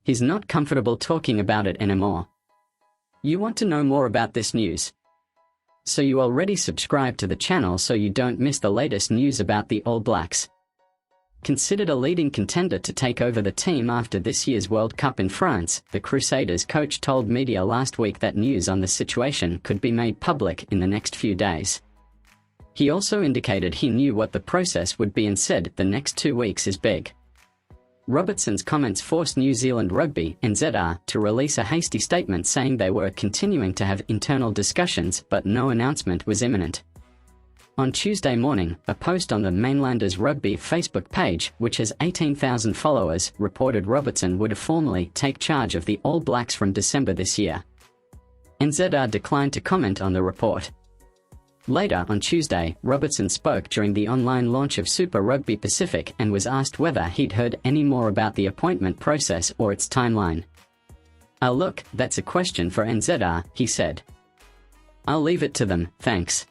He's not comfortable talking about it anymore. You want to know more about this news? So you already subscribe to the channel so you don't miss the latest news about the All Blacks. Considered a leading contender to take over the team after this year's World Cup in France, the Crusaders coach told media last week that news on the situation could be made public in the next few days. He also indicated he knew what the process would be and said the next 2 weeks is big. Robertson's comments forced New Zealand Rugby (NZR) to release a hasty statement saying they were continuing to have internal discussions but no announcement was imminent. On Tuesday morning, a post on the Mainlanders Rugby Facebook page, which has 18,000 followers, reported Robertson would formally take charge of the All Blacks from December this year. NZR declined to comment on the report. Later on Tuesday, Robertson spoke during the online launch of Super Rugby Pacific and was asked whether he'd heard any more about the appointment process or its timeline. Look, that's a question for NZR, he said. I'll leave it to them, thanks."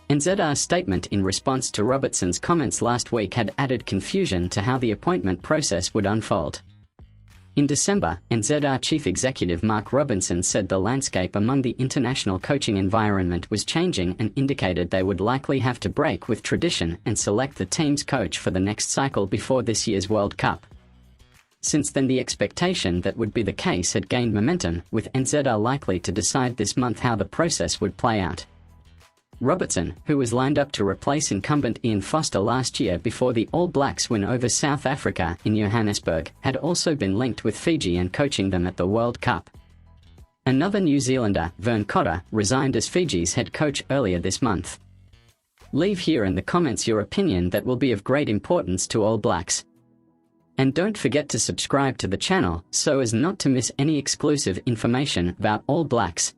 NZR's statement in response to Robertson's comments last week had added confusion to how the appointment process would unfold. In December, NZR Chief Executive Mark Robertson said the landscape among the international coaching environment was changing and indicated they would likely have to break with tradition and select the team's coach for the next cycle before this year's World Cup. Since then, the expectation that would be the case had gained momentum, with NZR likely to decide this month how the process would play out. Robertson, who was lined up to replace incumbent Ian Foster last year before the All Blacks win over South Africa in Johannesburg, had also been linked with Fiji and coaching them at the World Cup. Another New Zealander, Vern Cotter, resigned as Fiji's head coach earlier this month. Leave here in the comments your opinion that will be of great importance to All Blacks. And don't forget to subscribe to the channel so as not to miss any exclusive information about All Blacks.